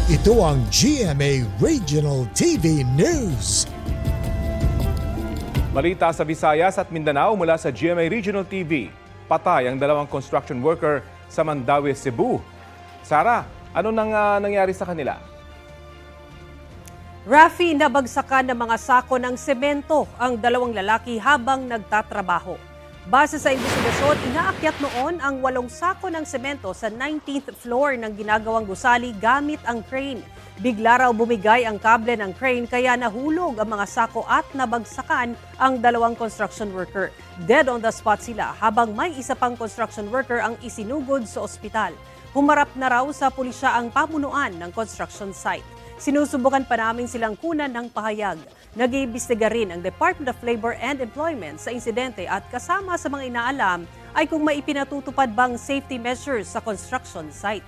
Ito ang GMA Regional TV News. Balita sa Visayas at Mindanao mula sa GMA Regional TV. Patay ang dalawang construction worker sa Mandaue, Cebu. Sara, ano nangyari sa kanila? Rafi, nabagsakan ng mga sako ng semento ang dalawang lalaki habang nagtatrabaho. Base sa investigasyon, inaakyat noon ang 8 sako ng semento sa 19th floor ng ginagawang gusali gamit ang crane. Bigla raw bumigay ang kable ng crane kaya nahulog ang mga sako at nabagsakan ang dalawang construction worker. Dead on the spot sila habang may isa pang construction worker ang isinugod sa ospital. Humarap na raw sa pulisya ang pamunuan ng construction site. Sinusubukan pa namin silang kunan ng pahayag. Nag-iimbestiga rin ang Department of Labor and Employment sa insidente at kasama sa mga inaalam ay kung may ipinatutupad bang safety measures sa construction site.